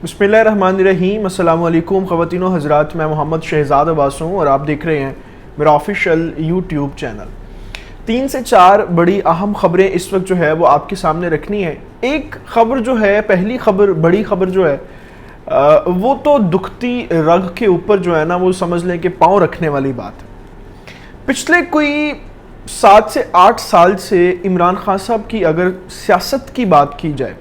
बिस्मिल्लाहिर्रहमानिर्रहीम। अस्सलाम वालेकुम ख़वातीन व हज़रात, मैं मोहम्मद शहज़ाद अब्बास हूँ और आप देख रहे हैं मेरा ऑफिशियल यूट्यूब चैनल। 3 से 4 बड़ी अहम ख़बरें इस वक्त जो है वो आपके सामने रखनी है। एक ख़बर जो है, पहली ख़बर, बड़ी ख़बर जो है वो तो दुखती रग के ऊपर जो है ना, वो समझ लें कि पाँव रखने वाली बात है। पिछले कोई 7 से 8 साल से इमरान खान साहब की अगर सियासत की बात की जाए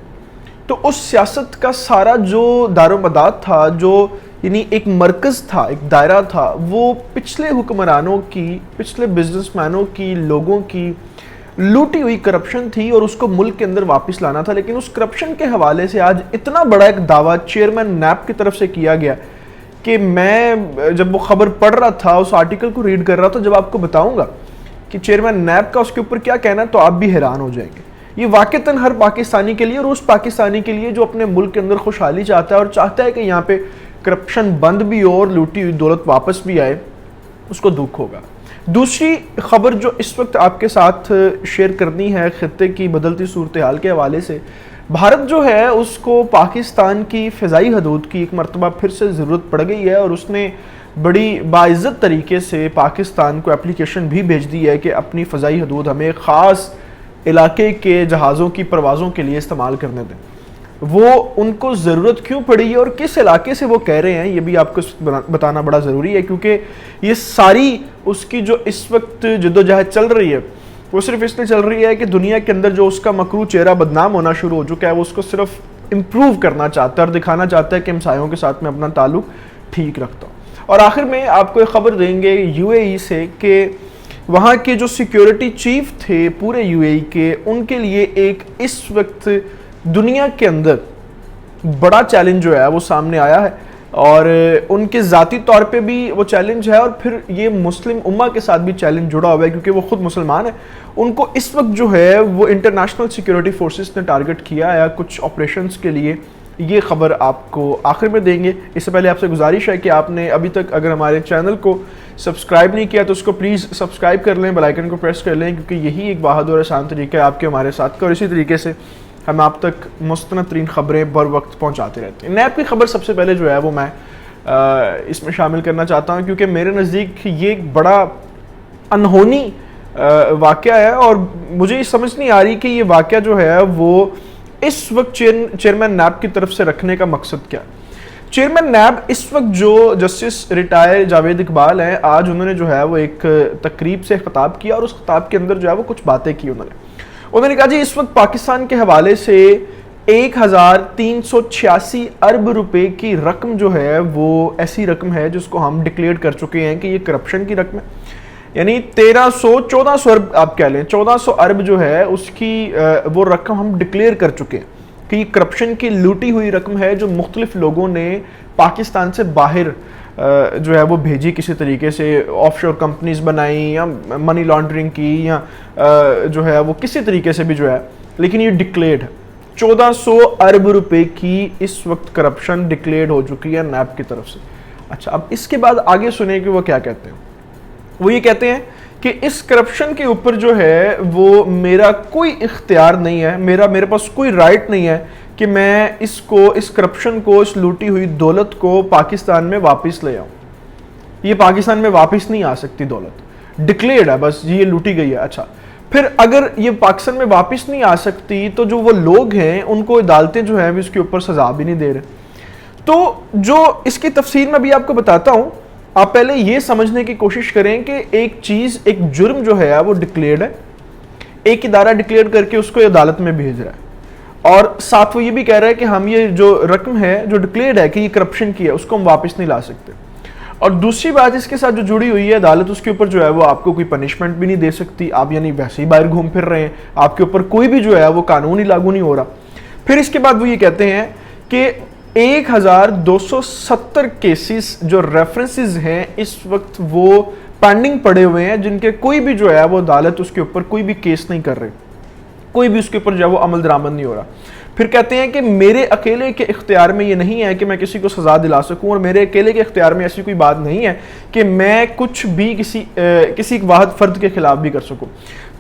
तो उस सियासत का सारा जो दारोमदार था, जो यानी एक मरकज़ था, एक दायरा था, वो पिछले हुक्मरानों की, पिछले बिजनेसमैनों की, लोगों की लूटी हुई करप्शन थी और उसको मुल्क के अंदर वापस लाना था। लेकिन उस करप्शन के हवाले से आज इतना बड़ा एक दावा चेयरमैन नैब की तरफ से किया गया कि मैं जब वो खबर पढ़ रहा था, उस आर्टिकल को रीड कर रहा था, जब आपको बताऊंगा कि चेयरमैन नैब का उसके ऊपर क्या कहना है तो आप भी हैरान हो जाएंगे। ये वाक़तन हर पाकिस्तानी के लिए और उस पाकिस्तानी के लिए जो अपने मुल्क के अंदर खुशहाली चाहता है और चाहता है कि यहाँ पे करप्शन बंद भी हो और लूटी हुई दौलत वापस भी आए, उसको दुख होगा। दूसरी खबर जो इस वक्त आपके साथ शेयर करनी है, खित्ते की बदलती सूरत हाल के हवाले से, भारत जो है उसको पाकिस्तान की फ़िज़ाई हदूद की एक मरतबा फिर से ज़रूरत पड़ गई है और उसने बड़ी बाइज़्ज़त तरीके से पाकिस्तान को एप्लीकेशन भी भेज दी है कि अपनी फ़िज़ाई हदूद हमें ख़ास इलाके के जहाज़ों की परवाज़ों के लिए इस्तेमाल करने दें। वो उनको ज़रूरत क्यों पड़ी है और किस इलाके से वो कह रहे हैं, ये भी आपको बताना बड़ा ज़रूरी है, क्योंकि ये सारी उसकी जो इस वक्त जद्दोजहद चल रही है वो सिर्फ इसलिए चल रही है कि दुनिया के अंदर जो उसका मकरू चेहरा बदनाम होना शुरू हो चुका है, वो उसको सिर्फ इम्प्रूव करना चाहता है और दिखाना चाहता है कि हमसायों के साथ में अपना ताल्लुक ठीक रखता हूँ। और आखिर में आपको एक ख़बर देंगे यूएई से कि वहाँ के जो सिक्योरिटी चीफ थे पूरे यूएई के, उनके लिए एक इस वक्त दुनिया के अंदर बड़ा चैलेंज जो है वो सामने आया है और उनके ज़ाती तौर पे भी वो चैलेंज है और फिर ये मुस्लिम उम्मा के साथ भी चैलेंज जुड़ा हुआ है क्योंकि वो खुद मुसलमान है। उनको इस वक्त जो है वो इंटरनेशनल सिक्योरिटी फोर्सेस ने टारगेट किया है कुछ ऑपरेशंस के लिए। ये खबर आपको आखिर में देंगे। इससे पहले आपसे गुजारिश है कि आपने अभी तक अगर हमारे चैनल को सब्सक्राइब नहीं किया तो उसको प्लीज़ सब्सक्राइब कर लें, बेल आइकन को प्रेस कर लें, क्योंकि यही एक बहादुर और आसान तरीका है आपके हमारे साथ का और इसी तरीके से हम आप तक मुस्तनद तरीन ख़बरें बर वक्त पहुँचाते रहते हैं। नैब की खबर सबसे पहले जो है वो मैं इसमें शामिल करना चाहता हूँ क्योंकि मेरे नज़दीक ये एक बड़ा अनहोनी वाक़या है और मुझे समझ नहीं आ रही कि ये वाक़या जो है वो इस वक्त चेयरमैन नैब की तरफ से रखने का मकसद क्या है। चेयरमैन नैब इस वक्त जो जस्टिस रिटायर जावेद इकबाल हैं, आज उन्होंने जो है वो एक तकरीब से खिताब किया और उस खिताब के अंदर जो है वो कुछ बातें की। उन्होंने कहा जी इस वक्त पाकिस्तान के हवाले से 1386 अरब रुपए की रकम जो है वो ऐसी रकम है जिसको हम डिक्लेयर कर चुके हैं कि ये करप्शन की रकम है, यानी 1400 अरब आप कह लें, 1400 अरब जो है उसकी वो रकम हम डिक्लेयर कर चुके हैं कि करप्शन की लूटी हुई रकम है जो मुख्तलिफ लोगों ने पाकिस्तान से बाहर जो है वो भेजी, किसी तरीके से ऑफशोर कंपनीज बनाई या मनी लॉन्ड्रिंग की या जो है वो किसी तरीके से भी जो है, लेकिन ये डिक्लेयर्ड है। 1400 अरब रुपए की इस वक्त करप्शन डिक्लेयर्ड हो चुकी है नैब की तरफ से। अच्छा, अब इसके बाद आगे सुनिए कि वो क्या कहते हैं। वो ये कहते हैं कि इस करप्शन के ऊपर जो है वो मेरा कोई इख्तियार नहीं है, मेरे पास कोई राइट नहीं है कि मैं इस करप्शन को, इस लूटी हुई दौलत को पाकिस्तान में वापस ले आऊं। ये पाकिस्तान में वापस नहीं आ सकती दौलत, डिक्लेयर्ड है, बस ये लूटी गई है। अच्छा, फिर अगर ये पाकिस्तान में वापस नहीं आ सकती तो जो वो लोग हैं उनको अदालतें जो है इसके ऊपर सजा भी नहीं दे रहे। तो जो इसकी तफसील में भी आपको बताता हूं, आप पहले ये समझने की कोशिश करें कि एक चीज, एक जुर्म जो है वो डिक्लेयर्ड है, एक इदारा डिक्लेयर करके उसको अदालत में भेज रहा है और साथ वो ये भी कह रहा है कि हम ये जो रकम है जो डिक्लेयर्ड है कि ये करप्शन की है उसको हम वापस नहीं ला सकते। और दूसरी बात इसके साथ जो जुड़ी हुई है, अदालत उसके ऊपर जो है वो आपको कोई पनिशमेंट भी नहीं दे सकती, आप यानी वैसे ही बाहर घूम फिर रहे हैं, आपके ऊपर कोई भी जो है वो कानून ही लागू नहीं हो रहा। फिर इसके बाद वो ये कहते हैं कि 1270 केसेस जो रेफरेंसेस हैं इस वक्त वो पेंडिंग पड़े हुए हैं, जिनके कोई भी जो है वो अदालत उसके ऊपर कोई भी केस नहीं कर रही, कोई भी उसके ऊपर जो है वो अमल दरामद नहीं हो रहा। फिर कहते हैं कि मेरे अकेले के इख्तियार में ये नहीं है कि मैं किसी को सजा दिला सकूं और मेरे अकेले के इख्तियार में ऐसी कोई बात नहीं है कि मैं कुछ भी किसी वाहिद फर्द के खिलाफ भी कर सकूं।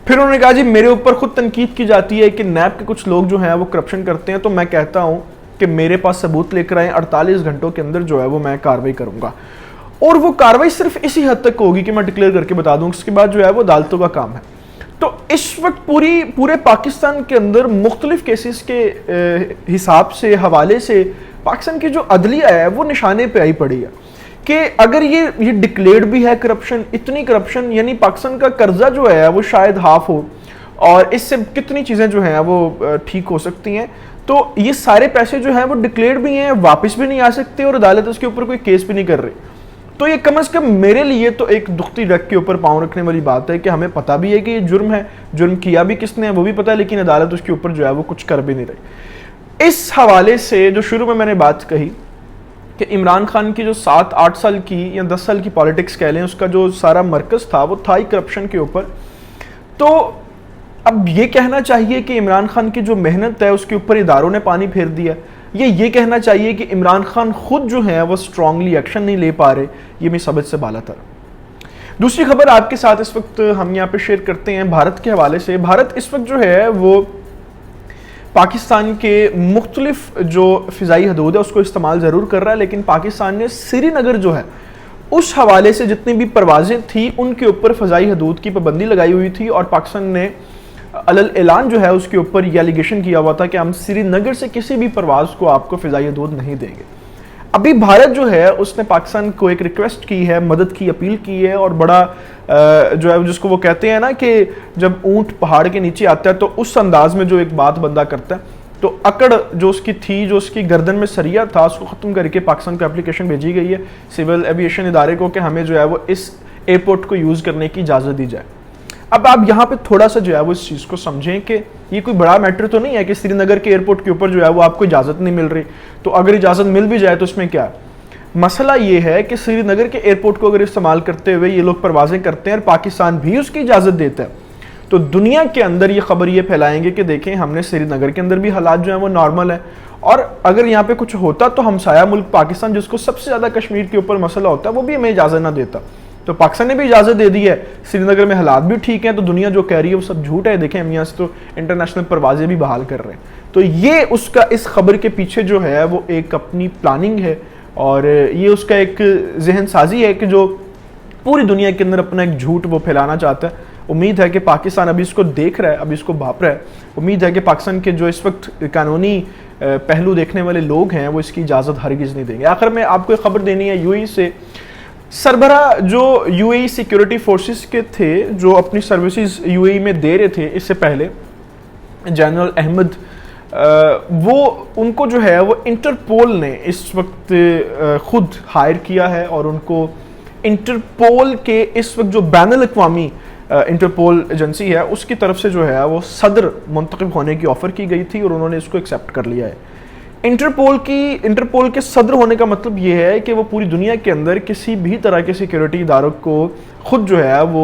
फिर उन्होंने कहा जी मेरे ऊपर खुद तनकीद की जाती है कि नैब के कुछ लोग जो हैं वो करप्शन करते हैं, तो मैं कहता हूं کہ میرے پاس ثبوت لے کر آئیں، 48 گھنٹوں کے اندر جو ہے وہ میں کارروائی کروں گا. اور وہ کارروائی صرف اسی حد تک ہوگی کہ میں ڈکلیئر کر کے بتا دوں، اس کے بعد جو ہے وہ عدالتوں کا کام ہے. تو اس وقت پورے پاکستان کے اندر مختلف کیسز کے حساب سے، حوالے سے پاکستان کی جو عدلیہ ہے وہ نشانے پہ آئی پڑی ہے کہ اگر یہ ڈکلیئرڈ بھی ہے کرپشن، اتنی کرپشن، یعنی پاکستان کا قرضہ جو ہے وہ شاید ہاف ہو، اور اس سے کتنی چیزیں جو ہیں وہ ٹھیک ہو سکتی ہیں. تو یہ سارے پیسے جو ہیں وہ ڈکلیئرڈ بھی ہیں، واپس بھی نہیں آ سکتے، اور عدالت اس کے اوپر کوئی کیس بھی نہیں کر رہی. تو یہ کم از کم میرے لیے تو ایک دکھتی ڈک کے اوپر پاؤں رکھنے والی بات ہے کہ ہمیں پتہ بھی ہے کہ یہ جرم ہے، جرم کیا بھی کس نے ہے وہ بھی پتہ ہے، لیکن عدالت اس کے اوپر جو ہے وہ کچھ کر بھی نہیں رہی. اس حوالے سے جو شروع میں نے بات کہی کہ عمران خان کی جو 7-8 سال کی یا 10 سال کی پالیٹکس کہہ لیں، اس کا جو سارا مرکز تھا وہ تھا ہی کرپشن کے اوپر. تو اب یہ کہنا چاہیے کہ عمران خان کی جو محنت ہے اس کے اوپر اداروں نے پانی پھیر دیا، یہ کہنا چاہیے کہ عمران خان خود جو ہے وہ اسٹرانگلی ایکشن نہیں لے پا رہے، یہ میں سبج سے بالا تر. دوسری خبر آپ کے ساتھ اس وقت ہم یہاں پہ شیئر کرتے ہیں بھارت کے حوالے سے. بھارت اس وقت جو ہے وہ پاکستان کے مختلف جو فضائی حدود ہے اس کو استعمال ضرور کر رہا ہے، لیکن پاکستان نے سری نگر جو ہے اس حوالے سے جتنی بھی پروازیں تھیں ان کے اوپر فضائی حدود کی پابندی لگائی ہوئی تھی، اور پاکستان نے علل اعلان جو ہے اس کے اوپر یہ الیگیشن کیا ہوا تھا کہ ہم سری نگر سے کسی بھی پرواز کو آپ کو فضائی حدود نہیں دیں گے. ابھی بھارت جو ہے اس نے پاکستان کو ایک ریکویسٹ کی ہے، مدد کی اپیل کی ہے، اور بڑا جو ہے جس کو وہ کہتے ہیں نا کہ جب اونٹ پہاڑ کے نیچے آتا ہے تو اس انداز میں جو ایک بات بندہ کرتا ہے، تو اکڑ جو اس کی تھی، جو اس کی گردن میں سریا تھا، اس کو ختم کر کے پاکستان کو اپلیکیشن بھیجی گئی ہے سول ایویشن ادارے کو کہ ہمیں جو ہے وہ اس ایئرپورٹ کو یوز کرنے کی اجازت دی جائے. اب آپ یہاں پہ تھوڑا سا جو ہے وہ اس چیز کو سمجھیں کہ یہ کوئی بڑا میٹر تو نہیں ہے کہ سری نگر کے ایئرپورٹ کے اوپر جو ہے وہ آپ کو اجازت نہیں مل رہی، تو اگر اجازت مل بھی جائے تو اس میں کیا ہے. مسئلہ یہ ہے کہ سری نگر کے ایئرپورٹ کو اگر استعمال کرتے ہوئے یہ لوگ پروازیں کرتے ہیں اور پاکستان بھی اس کی اجازت دیتا ہے، تو دنیا کے اندر یہ خبر یہ پھیلائیں گے کہ دیکھیں ہم نے سری نگر کے اندر بھی حالات جو ہیں وہ نارمل ہیں، اور اگر یہاں پہ کچھ ہوتا تو ہمسایہ ملک پاکستان جس کو سب سے زیادہ کشمیر کے اوپر مسئلہ ہوتا ہے وہ بھی ہمیں اجازت نہ دیتا. تو پاکستان نے بھی اجازت دے دی ہے، سری نگر میں حالات بھی ٹھیک ہیں، تو دنیا جو کہہ رہی ہے وہ سب جھوٹ ہے. دیکھیں ہم یہاں سے تو انٹرنیشنل پروازیں بھی بحال کر رہے ہیں. تو یہ اس خبر کے پیچھے جو ہے وہ ایک اپنی پلاننگ ہے، اور یہ اس کا ایک ذہن سازی ہے کہ جو پوری دنیا کے اندر اپنا ایک جھوٹ وہ پھیلانا چاہتا ہے. امید ہے کہ پاکستان ابھی اس کو دیکھ رہا ہے، ابھی اس کو بھاپ رہا ہے. امید ہے کہ پاکستان کے جو اس وقت قانونی پہلو دیکھنے والے لوگ ہیں وہ اس کی اجازت ہرگز نہیں دیں گے. آخر میں آپ کو ایک خبر دینی ہے یو اے سے. سربراہ جو یو اے سیکیورٹی فورسز کے تھے جو اپنی سروسز یو اے میں دے رہے تھے اس سے پہلے، جنرل احمد، وہ ان کو جو ہے وہ انٹرپول نے اس وقت خود ہائر کیا ہے، اور ان کو انٹرپول کے اس وقت جو بین الاقوامی انٹرپول ایجنسی ہے اس کی طرف سے جو ہے وہ صدر منتخب ہونے کی آفر کی گئی تھی، اور انہوں نے اس کو ایکسیپٹ کر لیا ہے. انٹرپول کے صدر ہونے کا مطلب یہ ہے کہ وہ پوری دنیا کے اندر کسی بھی طرح کے سیکیورٹی اداروں کو خود جو ہے وہ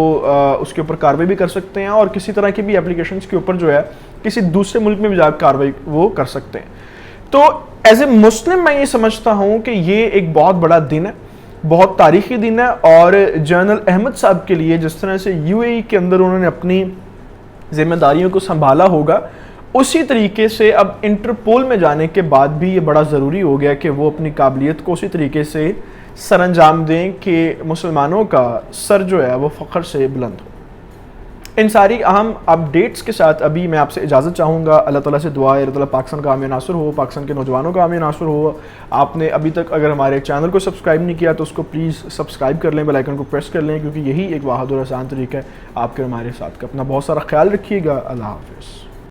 اس کے اوپر کارروائی بھی کر سکتے ہیں، اور کسی طرح کی بھی اپلیکیشنز کے اوپر جو ہے کسی دوسرے ملک میں بھی جا کے کارروائی وہ کر سکتے ہیں. تو ایز اے مسلم میں یہ سمجھتا ہوں کہ یہ ایک بہت بڑا دن ہے، بہت تاریخی دن ہے، اور جنرل احمد صاحب کے لیے جس طرح سے یو اے ای کے اندر انہوں نے اپنی ذمہ داریوں کو سنبھالا ہوگا، اسی طریقے سے اب انٹرپول میں جانے کے بعد بھی یہ بڑا ضروری ہو گیا کہ وہ اپنی قابلیت کو اسی طریقے سے سر انجام دیں کہ مسلمانوں کا سر جو ہے وہ فخر سے بلند ہو. ان ساری اہم اپڈیٹس کے ساتھ ابھی میں آپ سے اجازت چاہوں گا. اللہ تعالیٰ سے دعا ہے اللہ تعالیٰ پاکستان کا عام ناصر ہو، پاکستان کے نوجوانوں کا عام ناصر ہو. آپ نے ابھی تک اگر ہمارے چینل کو سبسکرائب نہیں کیا تو اس کو پلیز سبسکرائب کر لیں، بیل آئیکن کو پریس کر لیں، کیونکہ یہی ایک واحد اور آسان طریقہ ہے آپ کے ہمارے ساتھ کا. اپنا بہت سارا خیال رکھیے گا. اللہ حافظ.